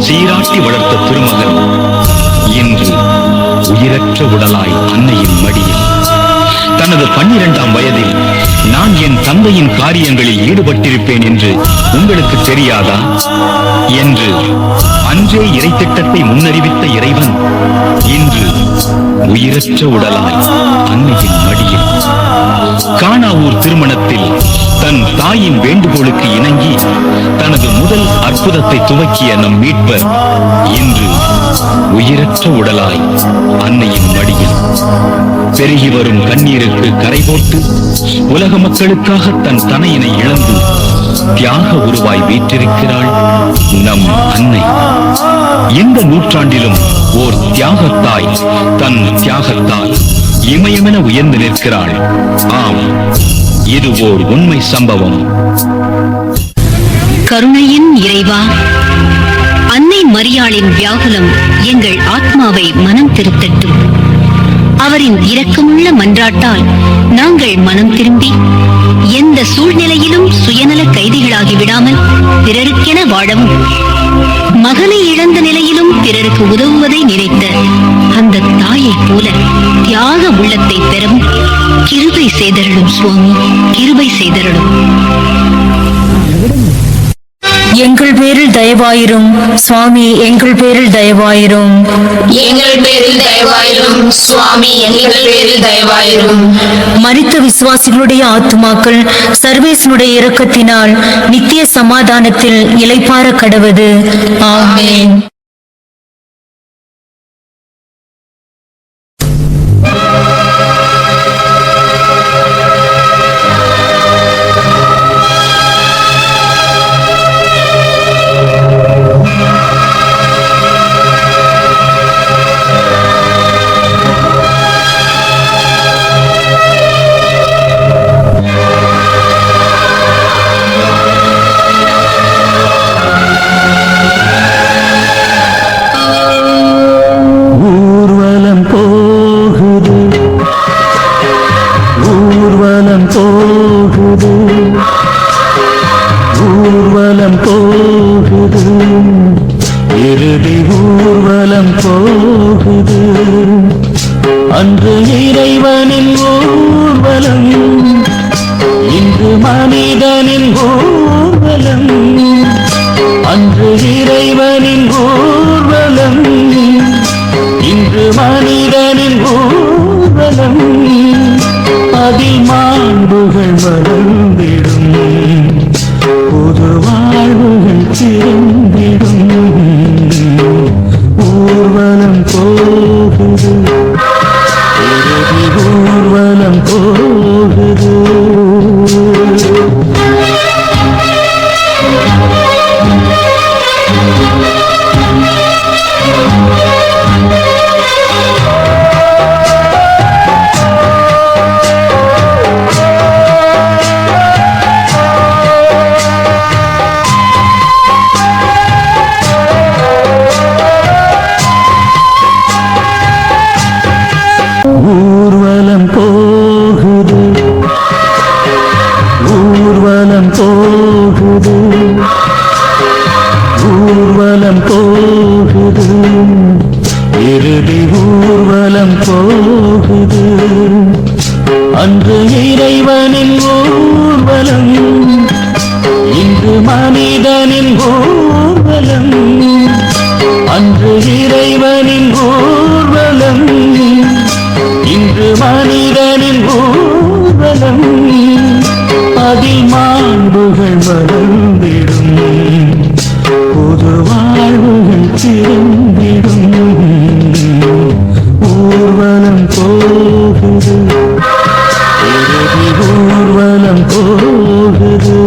சீராட்டி வளர்த்த திருமகன் இன்று உயிரற்ற உடலாய் அன்னையின் மடியில். தனது 12ஆம் வயதில் நான் என் தந்தையின் காரியங்களில் ஈடுபட்டிருப்பேன் என்று உங்களுக்கு தெரியாதா என்று அன்றே இறைத்திட்டத்தை முன்னறிவித்த இறைவன் இன்று உயிரற்ற உடலாய் அன்னையின் மடியில். கானாவூர் திருமணத்தில் தன் தாயின் வேண்டுகோளுக்கு இணங்கி தனது முதல் அற்புதத்தை துவக்கிய நம் மீட்பர் இன்று உயிரற்ற உடலாய் அன்னையின் மடியில். பெருகி வரும் கண்ணீருக்கு கரை போட்டு உலக மக்களுக்காக தன் தனையினை இழந்து தியாக உருவாய் வீற்றிருக்கிறாள் நம் அன்னை. இந்த நூற்றாண்டிலும் ஓர் தியாகத்தாய் தன் தியாகத்தால் இமயமென உயர்ந்து நிற்கிறாள். ஆம், இது ஓர் உண்மை சம்பவம். கருணையின் இறைவா, அன்னை மரியாளின் வியாகுலம் எங்கள் ஆத்மாவை மனம் திருத்தட்டும். அவரின் இரக்கமுள்ள மன்றாட்டால் நாங்கள் மனம் திரும்பி எந்த சூழ்நிலையிலும் சுயநல கைதிகளாகி விடாமல் பிறருக்கென வாழவும், மகனை இழந்த நிலையிலும் பிறருக்கு உதவுவதை நினைத்த அந்த தாயை போல தியாக உள்ளத்தை பெறவும் கிருபை செய்தருளும் சுவாமி, கிருபை செய்தருளும். எங்கள் பேரில் தயவாயிரும் சுவாமி, எங்கள் பேரில் தயவாயிரும். எங்கள் பேரில் தயவாயிரும் சுவாமி, எங்கள் பேரில் தயவாயிரும். மரித்த விசுவாசிகளுடைய ஆத்துமாக்கள் சர்வேசனுடைய இரக்கத்தினால் நித்திய சமாதானத்தில் இளைப்பாற கடவது. ஆமென். அன்று இறைவனின் ஊர்வலம், இன்று மனிதனின் ஊர்வலம். அன்று இறைவனின் ஊர்வலம், இன்று மனிதனின் ஊர்வலம். அதில் மாண்புகள் மலர்ந்திடும், புது வாழ்வுகள் திறந்திடும். ஊர்வலம் போகுது, ஊர்வலம் போகுது. ஊர்வலம் போகுது, ஊர்வலம் போகுது, ஊர்வலம் போகுது. இறுதி ஊர்வலம் போகுது. அன்று இறைவனின் ஊர்வலம், இன்று மனிதனின் ஊர்வலம். அன்று இறைவனின் ஊர்வலம், இன்று மனிதனின் ஊர்வலம். அதில் மாண்புகள் மலர்ந்திடும், புது வாழ்வுகள் திறந்திடும். ஊர்வலம் போகுது, இறுதி ஊர்வலம் போகுது.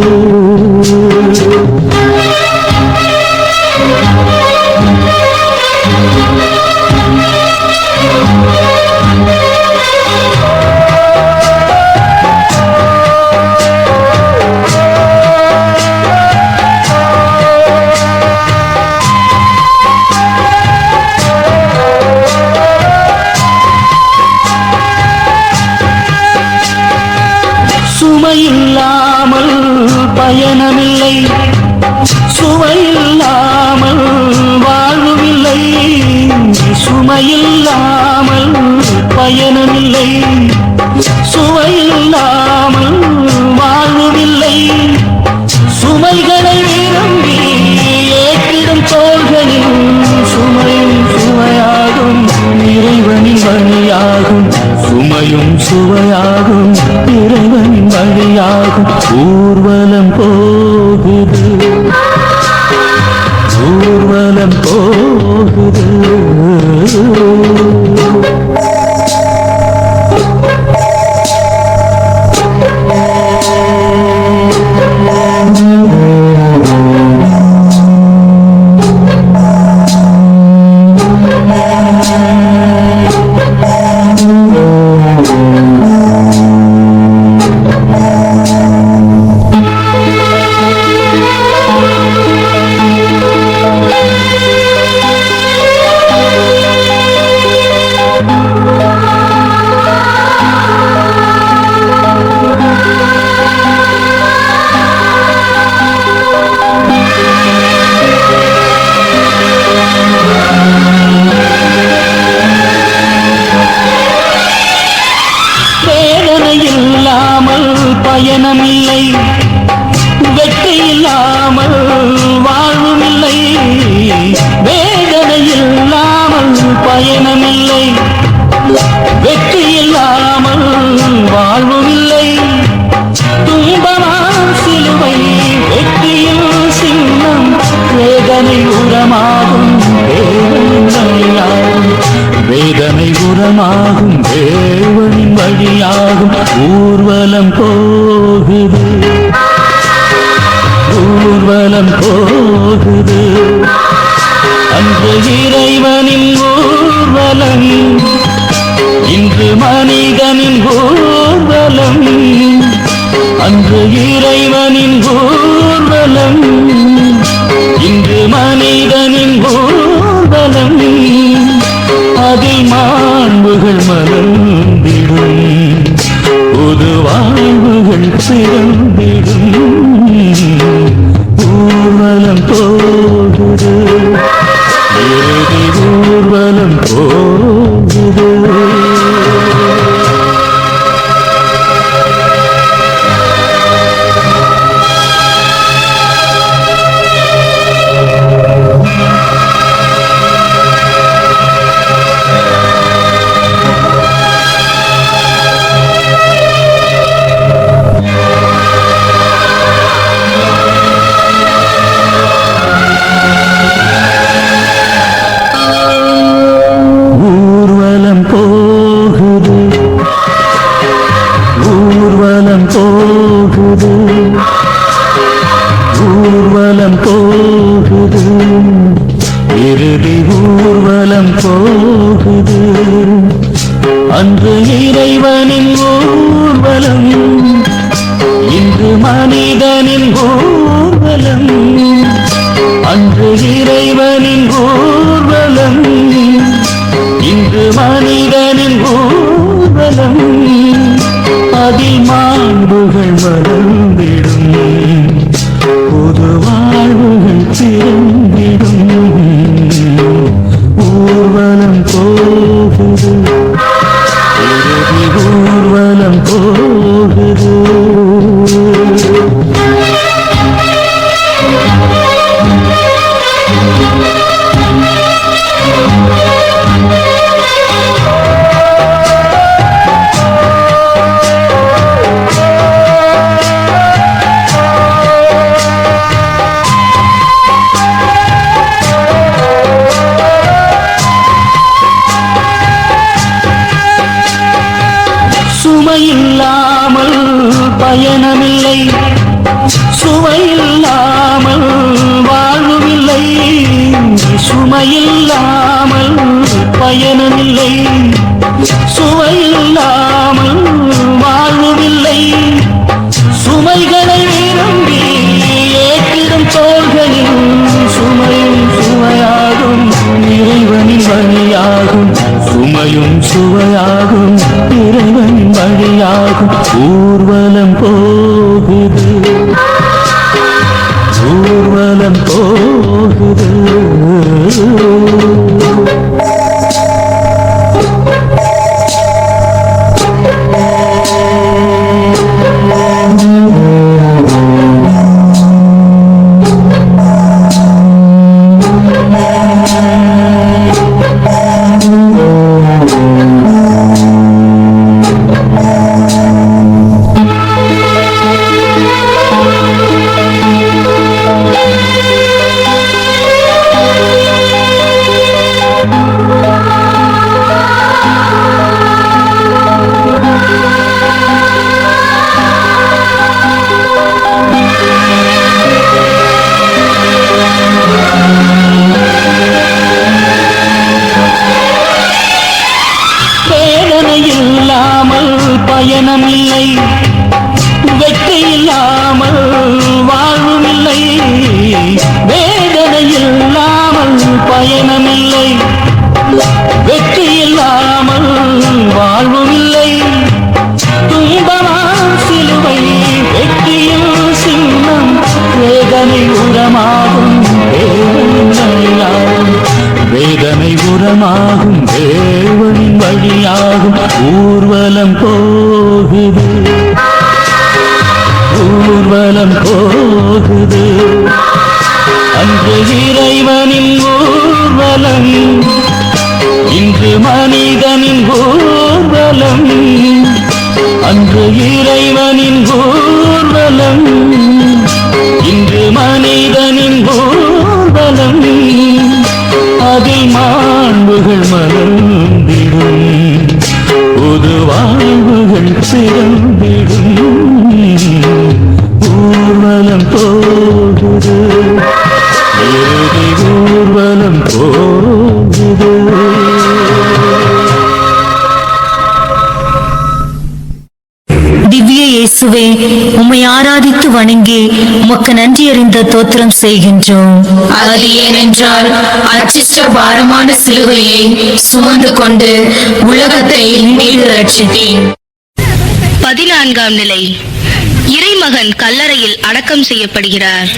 சுமையில்லாமல் பயணமில்லை, சுவையில்லாமல் வாழ்வுமில்லை. சுமையில்லாமல் பயணமில்லை, சுவையில்லாமல் வாழ்வுமில்லை. சுமைகளை விரும்பி ஏற்றிடும் தோள்களில் சுமையும் சுவையாகும், இறைவனின் வழியாகும். சுமையும் சுவையாகும், இறைவனின் வழியாகும். ஊர்வலம் போகுது, ஊர்வலம் போகுது. உரமாகும் தேவனின் வழியாகும், வேதனை உரமாகும் தேவனின் வழியாகும். ஊர்வலம் போகுது, ஊர்வலம் போகுது, அன்று இறைவனின் ஊர்வலம், இன்று மனிதனின் ஊர்வலம். அன்று இறைவனின் ஊர்வலம், இன்று மனிதனின் ஊர்வலம். அதில் மாண்புகள் மலர்ந்திடும், புது வாழ்வுகள் பிறந்திடும். ஊர்வலம் போகுது, இறுதி ஊர்வலம் போகுது. ஊர்வலம் போகுது, ஊர்வலம் போகுது, ஊர்வலம் போகுது, இறுதி ஊர்வலம் போகுது. அன்று இறைவனின் ஊர்வலம், இன்று மனிதனின் ஊர்வலம். அன்று இறைவனின் ஊர்வலம், இன்று மனிதனின் ஊர்வலம். அதில் மாண்புகள் மலர்ந்திடும், புது வாழ்வுகள் பிறந்திடும். ஊர்வலம் போகுது, இறுதி ஊர்வலம் போகுது. சுமையில்லாமல் பயணமில்லை, சுவையில்லாமல் வாழ்வுமில்லை. சுமையில்லாமல் பயணமில்லை, சுவையில்லாமல் வாழ்வுமில்லை. சுமைகளை விரும்பி ஏற்றிடும் தோள்களில் சுமையும் சுவையாகும், இறைவனின் வழியாகும். சுமையும் சுவையாகும், இறைவனின் வழியாகும். ஊர்வலம் போகுது, ஊர்வலம் போகுது. பயணமில்லை, வெற்றி இல்லாமல் வாழ்வுமில்லை. வேதனை இல்லாமல் பயணமில்லை, வெற்றி இல்லாமல் வாழ்வுமில்லை. துன்பமா சிலுவை வெற்றியில் சின்னம், வேதனை உரமாகும் தேவனின் வழியாகும், வேதனை உரமாகும் தேவனின் வழியாகும். ஊர்வலம் போகுது, ஊர்வலம் போகுது, அன்று இறைவனின் ஊர்வலம், இன்று மனிதனின் ஊர்வலம். அன்று இறைவனின் ஊர்வலம், இன்று மனிதனின் ஊர்வலம். அதில் மாண்புகள் மலர்ந்திடும், புது வாழ்வுகள் பிறந்திடும். ஊர்வலம் போகுது, இறுதி ஊர்வலம் போகுது. திவ்ய இயேசுவே, உம்மை ஆராதித்து வணங்கி உமக்கு நன்றி அறிந்த தோத்திரம் செய்கின்றோம். அது ஏனென்றால் அச்சிஷ்ட பாரமான சிலுவையை சுமந்து கொண்டு உலகத்தை மீண்டு ரட்சித்தேன். 14ஆம் நிலை. இறைமகன் கல்லறையில் அடக்கம் செய்யப்படுகிறார்.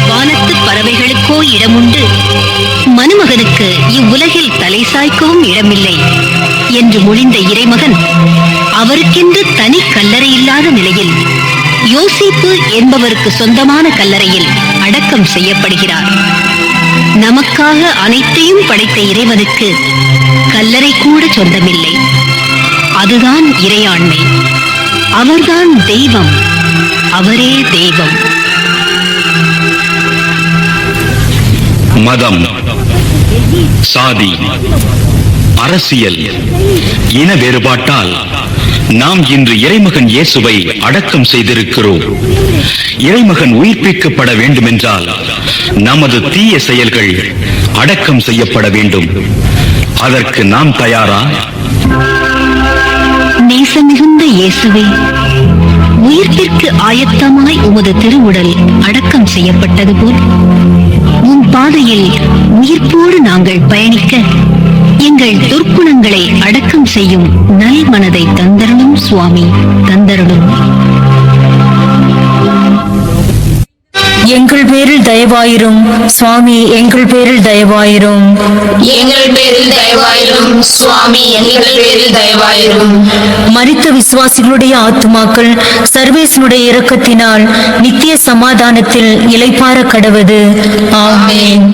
வானத்து பறவைகளுக்கோ இடமுண்டு, மனுமகனுக்கு இவ்வுலகில் தலை சாய்க்கவும் இடமில்லை என்று மொழிந்த இறைமகன் அவருக்கென்று தனி கல்லறை இல்லாத நிலையில் யோசிப்பு என்பவருக்கு சொந்தமான கல்லறையில் அடக்கம் செய்யப்படுகிறார். நமக்காக அனைத்தையும் படைத்த இறைவனுக்கு கல்லறை கூட சொந்தமில்லை. அதுதான் இறையாண்மை. அவர்தான் தெய்வம், அவரே தெய்வம். மதம், சாதி, அரசியல், இன வேறுபாட்டால் நாம் இன்று இறைமகன் இயேசுவை அடக்கம் செய்திருக்கிறோம். இறைமகன் உயிர்ப்பிக்கப்பட வேண்டுமென்றால் நமது தீய செயல்கள் அடக்கம் செய்யப்பட வேண்டும். அதற்கு நாம் தயாரா? நேசமிகுந்த இயேசுவே, உயிர்ப்பிற்கு ஆயத்தமாய் உமது திருவுடல் அடக்கம் செய்யப்பட்டது போல் உம் பாதையில் உயிர்ப்போடு நாங்கள் பயணிக்க எங்கள் துர்க்குணங்களை அடக்கம் செய்யும் நல் மனதை தந்தருளும் சுவாமி, தந்தருளும். எங்கள் பேரில் தயவாயிரும் சுவாமி, எங்கள் பேரில் தயவாயிரும். எங்கள் பேரில் தயவாயிரும் சுவாமி, எங்கள் பேரில் தயவாயிரும். மரித்த விசுவாசிகளுடைய ஆத்துமாக்கள் சர்வேசனுடைய இரக்கத்தினால் நித்திய சமாதானத்தில் இளைப்பாற கடவது. ஆமென்.